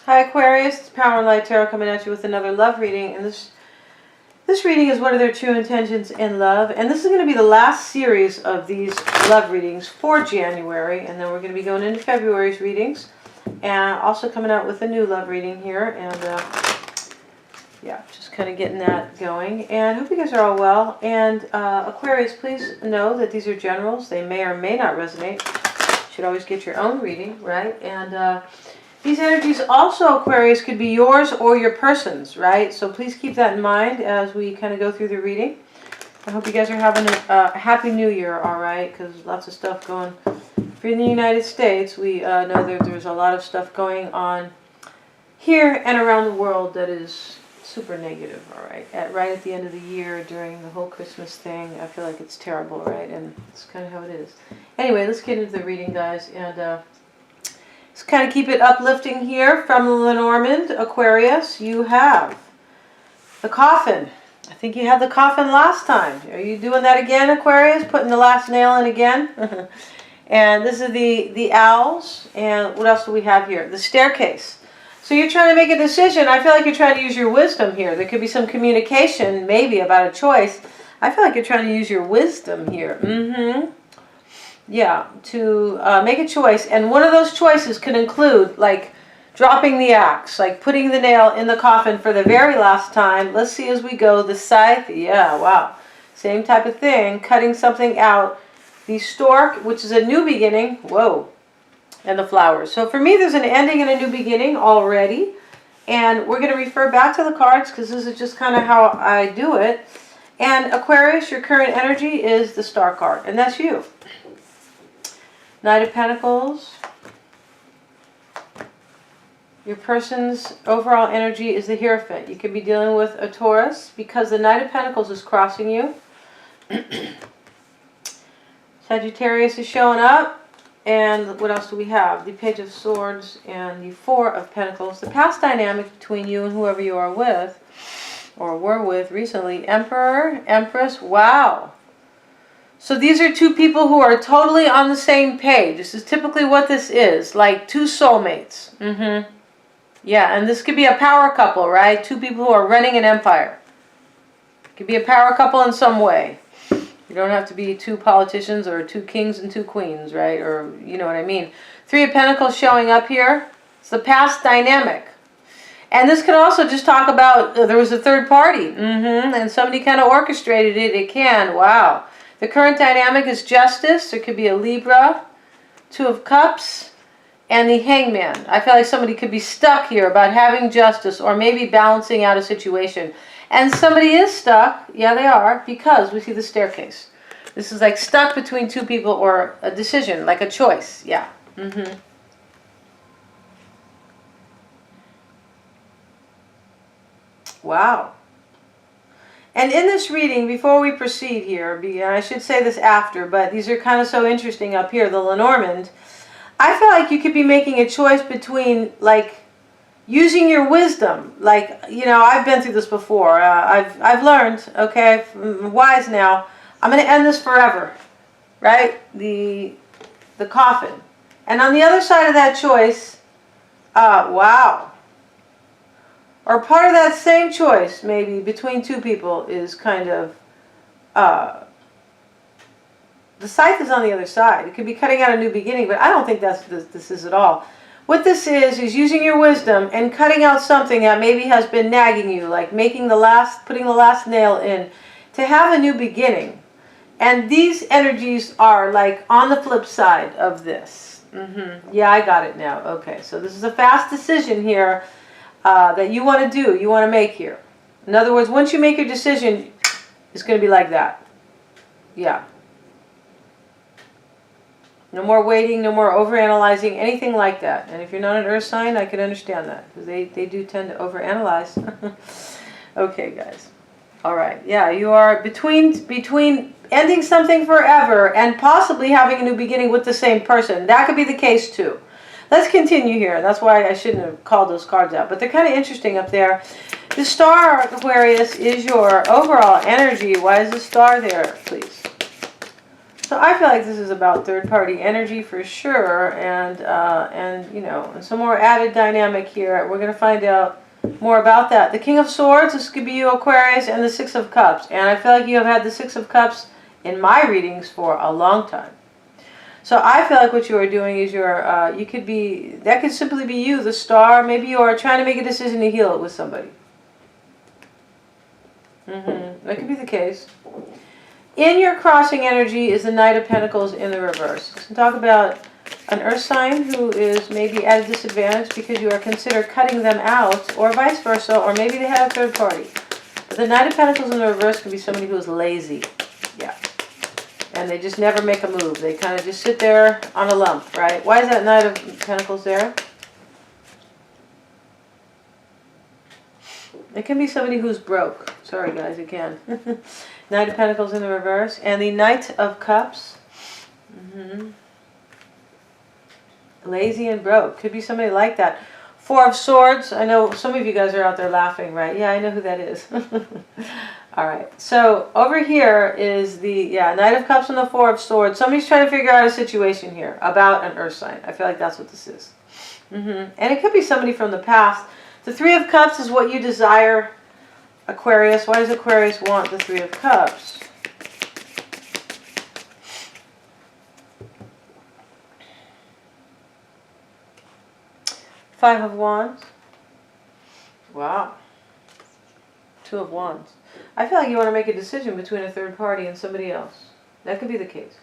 Hi Aquarius, it's Power and Light Tarot coming at you with another love reading, and this reading is what are their true intentions in love, and this is going to be the last series of these love readings for January, and then we're going to be going into February's readings, and also coming out with a new love reading here, and yeah, just kind of getting that going, and I hope you guys are all well. And Aquarius, please know that these are generals. They may or may not resonate. You should always get your own reading, right? And these energies also, Aquarius, could be yours or your person's, right? So please keep that in mind as we kind of go through the reading. I hope you guys are having a happy new year, all right? Because lots of stuff going. If you're in the United States, we know that there's a lot of stuff going on here and around the world that is super negative, all right? Right at the end of the year, during the whole Christmas thing, I feel like it's terrible, right? And it's kind of how it is. Anyway, let's get into the reading, guys, and let's kind of keep it uplifting here from the Lenormand. Aquarius, you have the coffin. I think you had the coffin last time. Are you doing that again, Aquarius? Putting the last nail in again? And this is the owls. And what else do we have here? The staircase. So you're trying to make a decision. I feel like you're trying to use your wisdom here. There could be some communication, maybe, about a choice. I feel like you're trying to use your wisdom here. Yeah, to make a choice. And one of those choices can include, like, dropping the axe, like putting the nail in the coffin for the very last time. Let's see as we go. The scythe, yeah, wow. Same type of thing. Cutting something out. The stork, which is a new beginning. Whoa. And the flowers. So for me, there's an ending and a new beginning already. And we're going to refer back to the cards because this is just kind of how I do it. And Aquarius, your current energy is the Star card. And that's you. Knight of Pentacles. Your person's overall energy is the Hierophant. You could be dealing with a Taurus because the Knight of Pentacles is crossing you. Sagittarius is showing up. And what else do we have? The Page of Swords and the Four of Pentacles. The past dynamic between you and whoever you are with, or were with recently. Emperor, Empress, wow. So these are two people who are totally on the same page. This is typically what this is, like two soulmates. Yeah, and this could be a power couple, right? Two people who are running an empire. It could be a power couple in some way. You don't have to be two politicians or two kings and two queens, right? Or, you know what I mean. Three of Pentacles showing up here. It's the past dynamic. And this could also just talk about, there was a third party. And somebody kind of orchestrated it. It can, wow. The current dynamic is Justice. There could be a Libra, Two of Cups, and the Hangman. I feel like somebody could be stuck here about having justice or maybe balancing out a situation. And somebody is stuck. Yeah, they are, because we see the staircase. This is like stuck between two people or a decision, like a choice. Yeah. Wow. And in this reading, before we proceed here, I should say this after, but these are kind of so interesting up here, the Lenormand. I feel like you could be making a choice between, like, using your wisdom. Like, you know, I've been through this before. I've learned, okay, I'm wise now. I'm going to end this forever, right? The coffin. And on the other side of that choice, wow. Or part of that same choice, maybe, between two people is kind of, the scythe is on the other side. It could be cutting out a new beginning, but I don't think that's this is at all. What this is using your wisdom and cutting out something that maybe has been nagging you, like putting the last nail in, to have a new beginning. And these energies are like on the flip side of this. Yeah, I got it now. Okay, so this is a fast decision here. That you want to do, you want to make here. In other words, once you make your decision, it's going to be like that. Yeah. No more waiting, no more overanalyzing, anything like that. And if you're not an earth sign, I can understand that, because they do tend to overanalyze. Okay, guys. All right. Yeah, you are between ending something forever and possibly having a new beginning with the same person. That could be the case too. Let's continue here. That's why I shouldn't have called those cards out. But they're kind of interesting up there. The star, Aquarius, is your overall energy. Why is the star there, please? So I feel like this is about third-party energy for sure, and you know, and some more added dynamic here. We're going to find out more about that. The King of Swords, this could be you, Aquarius, and the Six of Cups. And I feel like you have had the Six of Cups in my readings for a long time. So I feel like what you are doing is you could be, that could simply be you, the Star. Maybe you are trying to make a decision to heal it with somebody. That could be the case. In your crossing energy is the Knight of Pentacles in the reverse. So talk about an earth sign who is maybe at a disadvantage because you are considered cutting them out, or vice versa, or maybe they have a third party. But the Knight of Pentacles in the reverse could be somebody who is lazy. Yeah. And they just never make a move. They kind of just sit there on a lump, right? Why is that Knight of Pentacles there? It can be somebody who's broke. Sorry guys, again. Knight of Pentacles in the reverse. And the Knight of Cups. Lazy and broke. Could be somebody like that. Four of Swords. I know some of you guys are out there laughing, right? Yeah, I know who that is. Alright. So over here is the Knight of Cups and the Four of Swords. Somebody's trying to figure out a situation here about an earth sign. I feel like that's what this is. And it could be somebody from the past. The Three of Cups is what you desire, Aquarius. Why does Aquarius want the Three of Cups? Five of Wands. Wow. Two of Wands. I feel like you want to make a decision between a third party and somebody else. That could be the case.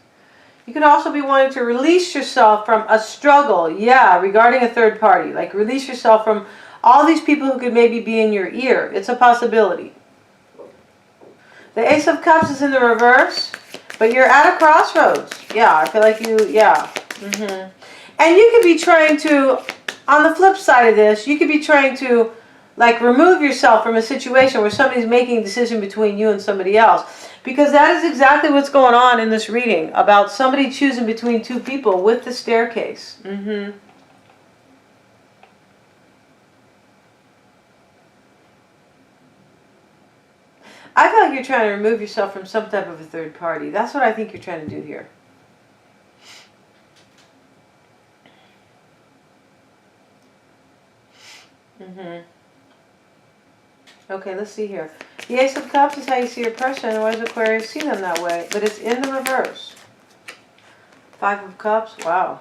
You could also be wanting to release yourself from a struggle, regarding a third party. Like release yourself from all these people who could maybe be in your ear. It's a possibility. The Ace of Cups is in the reverse, but you're at a crossroads. Yeah, I feel like you, And you could be trying to, on the flip side of this, you could be trying to like remove yourself from a situation where somebody's making a decision between you and somebody else. Because that is exactly what's going on in this reading, about somebody choosing between two people with the staircase. I feel like you're trying to remove yourself from some type of a third party. That's what I think you're trying to do here. Okay, let's see here. The Ace of Cups is how you see your person. Why does Aquarius see them that way? But it's in the reverse. Five of Cups. Wow.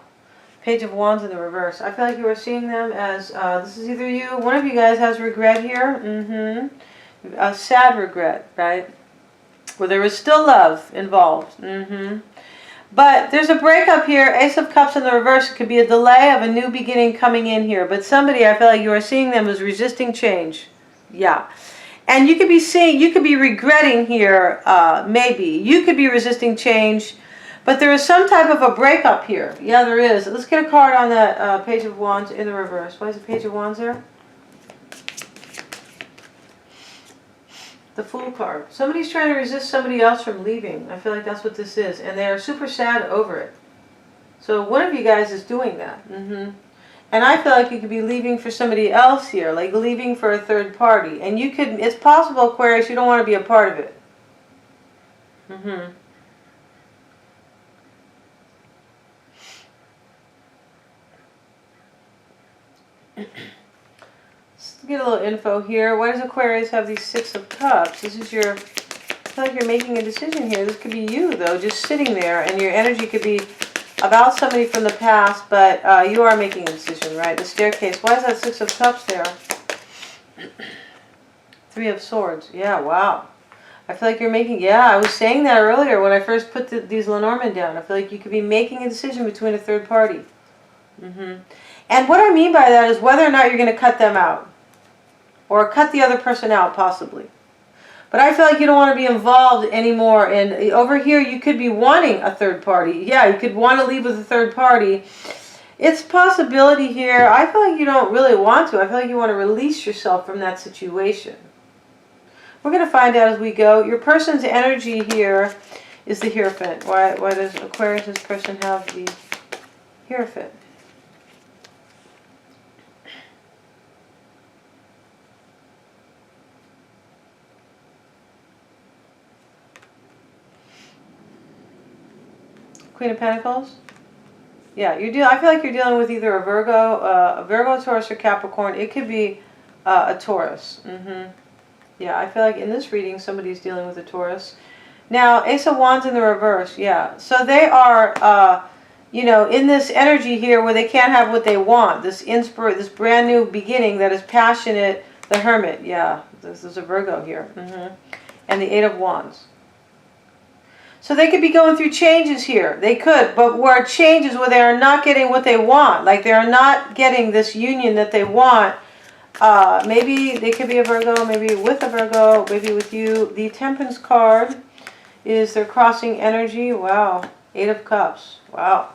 Page of Wands in the reverse. I feel like you are seeing them as, this is either you, one of you guys has regret here. A sad regret, right? Where there is still love involved. But there's a breakup here. Ace of Cups in the reverse. It could be a delay of a new beginning coming in here. But somebody, I feel like you are seeing them as resisting change. Yeah. And you could be seeing, you could be regretting here, maybe. You could be resisting change. But there is some type of a breakup here. Yeah, there is. Let's get a card on that Page of Wands in the reverse. Why is the Page of Wands there? The Fool card. Somebody's trying to resist somebody else from leaving. I feel like that's what this is. And they are super sad over it. So one of you guys is doing that. And I feel like you could be leaving for somebody else here. Like leaving for a third party. And you could, it's possible, Aquarius, you don't want to be a part of it. Let's get a little info here. Why does Aquarius have these Six of Cups? This is your, I feel like you're making a decision here. This could be you, though, just sitting there. And your energy could be about somebody from the past, but you are making a decision, right? The staircase. Why is that Six of Cups there? Three of Swords. Yeah, wow. I feel like you're making, I was saying that earlier when I first put these Lenormand down. I feel like you could be making a decision between a third party. And what I mean by that is whether or not you're going to cut them out. Or cut the other person out, possibly. But I feel like you don't want to be involved anymore. And over here, you could be wanting a third party. Yeah, you could want to leave with a third party. It's a possibility here. I feel like you don't really want to. I feel like you want to release yourself from that situation. We're going to find out as we go. Your person's energy here is the Hierophant. Why does Aquarius' person have the Hierophant? Queen of Pentacles. Yeah, I feel like you're dealing with either a Virgo, Taurus, or Capricorn. It could be a Taurus. Yeah, I feel like in this reading somebody's dealing with a Taurus. Now, Ace of Wands in the reverse. Yeah, so they are, you know, in this energy here where they can't have what they want. This brand new beginning that is passionate. The Hermit. Yeah, this is a Virgo here. And the Eight of Wands. So they could be going through changes here. They could, but where changes where they are not getting what they want. Like they are not getting this union that they want. Maybe they could be a Virgo, maybe with a Virgo, maybe with you. The Temperance card is their crossing energy. Wow. Eight of Cups. Wow.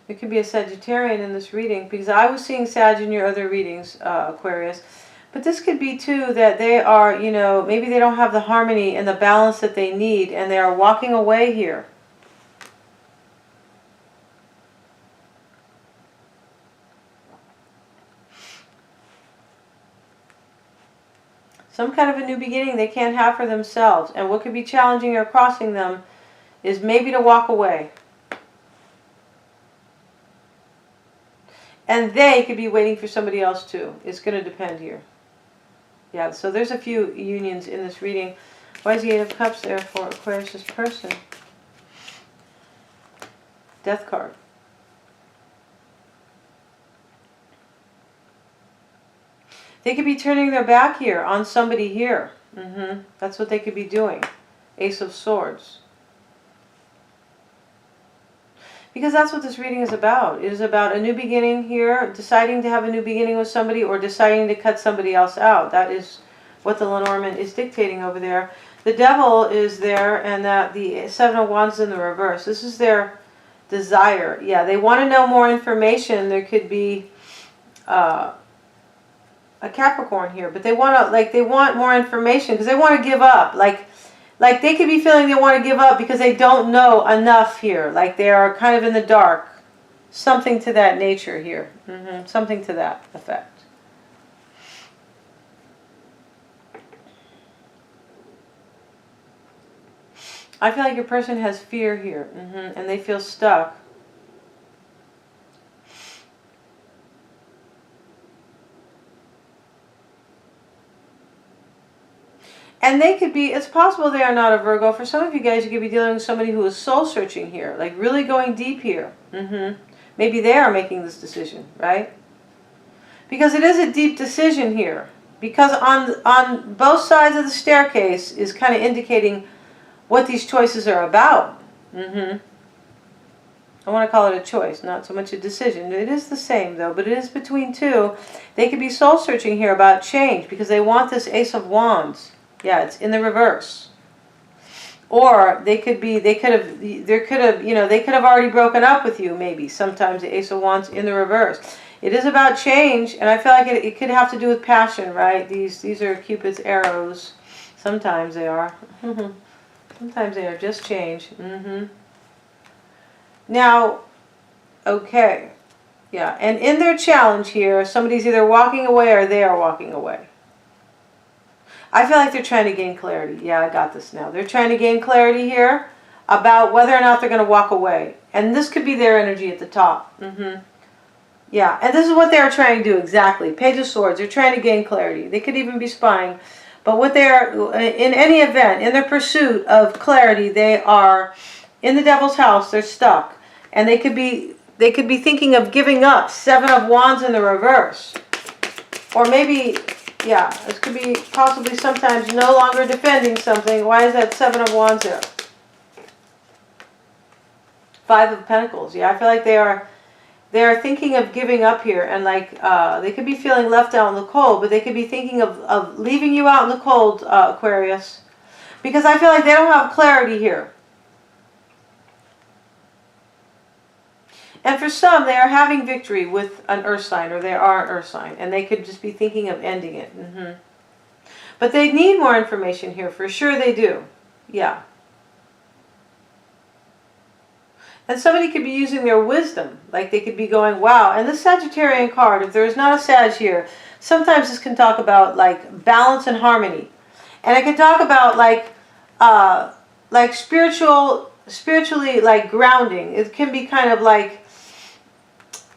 It could be a Sagittarian in this reading because I was seeing Sag in your other readings, Aquarius. But this could be too that they are, you know, maybe they don't have the harmony and the balance that they need and they are walking away here. Some kind of a new beginning they can't have for themselves. And what could be challenging or crossing them is maybe to walk away. And they could be waiting for somebody else too. It's going to depend here. Yeah, so there's a few unions in this reading. Why is the Eight of Cups there for Aquarius' person? Death card. They could be turning their back here on somebody here. That's what they could be doing. Ace of Swords. Because that's what this reading is about. It is about a new beginning here, deciding to have a new beginning with somebody or deciding to cut somebody else out. That is what the Lenormand is dictating over there. The Devil is there and that the Seven of Wands in the reverse. This is their desire. Yeah, they want to know more information. There could be a Capricorn here, but they want to, they want more information because they want to give up. Like they could be feeling they want to give up because they don't know enough here. Like they are kind of in the dark. Something to that nature here. Something to that effect. I feel like your person has fear here. And they feel stuck. And they could be, it's possible they are not a Virgo. For some of you guys, you could be dealing with somebody who is soul searching here, like really going deep here. Maybe they are making this decision, right? Because it is a deep decision here. Because on both sides of the staircase is kind of indicating what these choices are about. I want to call it a choice, not so much a decision. It is the same though, but it is between two. They could be soul searching here about change because they want this Ace of Wands. Yeah, it's in the reverse. Or they could have already broken up with you maybe. Sometimes the Ace of Wands in the reverse. It is about change, and I feel like it could have to do with passion, right? These are Cupid's arrows. Sometimes they are. Sometimes they are just change. Now, okay. Yeah, and in their challenge here, somebody's either walking away or they are walking away. I feel like they're trying to gain clarity. Yeah, I got this now. They're trying to gain clarity here about whether or not they're going to walk away. And this could be their energy at the top. Yeah, and this is what they're trying to do exactly. Page of Swords. They're trying to gain clarity. They could even be spying. But what they're, in any event, in their pursuit of clarity, they are in the Devil's house. They're stuck. And they could be thinking of giving up. Seven of Wands in the reverse. Or maybe... yeah, this could be possibly sometimes no longer defending something. Why is that Seven of Wands there? Five of Pentacles. Yeah, I feel like they are thinking of giving up here. And they could be feeling left out in the cold. But they could be thinking of leaving you out in the cold, Aquarius. Because I feel like they don't have clarity here. And for some, they are having victory with an earth sign, or they are an earth sign, and they could just be thinking of ending it. But they need more information here, for sure they do. Yeah. And somebody could be using their wisdom, like they could be going, wow. And this Sagittarian card, if there is not a Sag here, sometimes this can talk about like balance and harmony. And I can talk about like spiritually like grounding. It can be kind of like,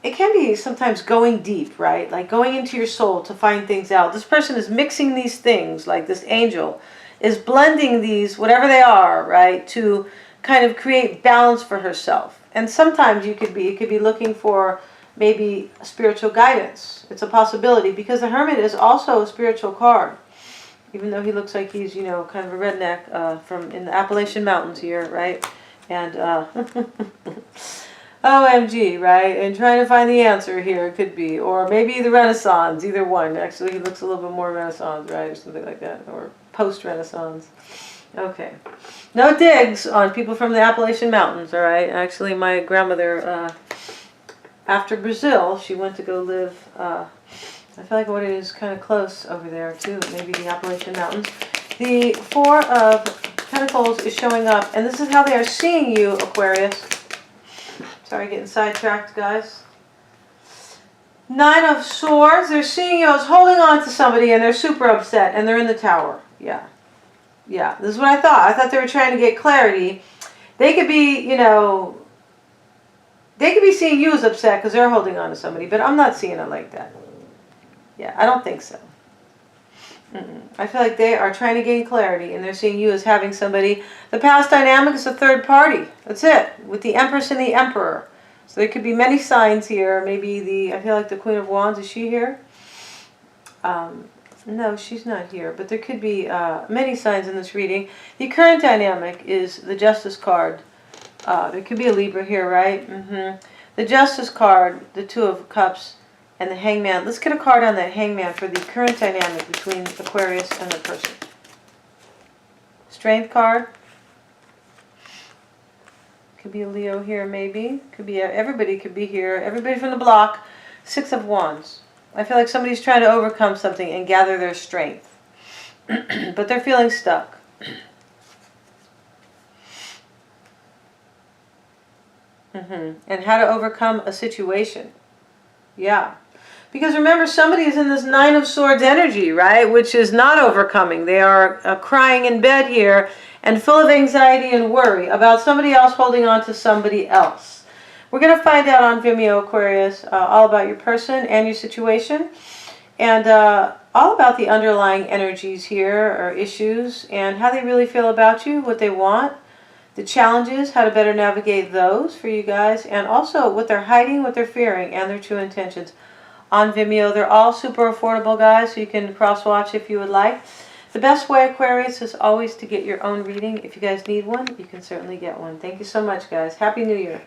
it can be sometimes going deep, right? Like going into your soul to find things out. This person is mixing these things, like this angel is blending these, whatever they are, right, to kind of create balance for herself. And sometimes you could be looking for maybe spiritual guidance. It's a possibility, because the Hermit is also a spiritual card. Even though he looks like he's, you know, kind of a redneck from in the Appalachian Mountains here, right? And OMG, right? And trying to find the answer here, it could be. Or maybe the Renaissance, either one. Actually, he looks a little bit more Renaissance, right? Or something like that. Or post-Renaissance. Okay. No digs on people from the Appalachian Mountains, all right? Actually, my grandmother, after Brazil, she went to go live, I feel like what it is kind of close over there, too. Maybe the Appalachian Mountains. The Four of Pentacles is showing up, and this is how they are seeing you, Aquarius. Sorry, getting sidetracked, guys. Nine of Swords. They're seeing you as holding on to somebody, and they're super upset, and they're in the Tower. Yeah. Yeah, this is what I thought. I thought they were trying to get clarity. They could be, you know, they could be seeing you as upset because they're holding on to somebody, but I'm not seeing it like that. Yeah, I don't think so. I feel like they are trying to gain clarity, and they're seeing you as having somebody. The past dynamic is a third party. That's it, with the Empress and the Emperor. So there could be many signs here. Maybe I feel like the Queen of Wands, is she here? No, she's not here, but there could be many signs in this reading. The current dynamic is the Justice card. There could be a Libra here, right? The Justice card, the Two of Cups, and the Hangman. Let's get a card on that Hangman for the current dynamic between Aquarius and the person. Strength card. Could be a Leo here, maybe. Could be everybody could be here. Everybody from the block. Six of Wands. I feel like somebody's trying to overcome something and gather their strength. But they're feeling stuck. And how to overcome a situation. Yeah. Because remember, somebody is in this Nine of Swords energy, right? Which is not overcoming. They are crying in bed here and full of anxiety and worry about somebody else holding on to somebody else. We're going to find out on Vimeo, Aquarius, all about your person and your situation. And all about the underlying energies here or issues and how they really feel about you, what they want, the challenges, how to better navigate those for you guys, and also what they're hiding, what they're fearing, and their true intentions. On Vimeo, they're all super affordable, guys, so you can cross-watch if you would like. The best way, Aquarius, is always to get your own reading. If you guys need one, you can certainly get one. Thank you so much, guys. Happy New Year.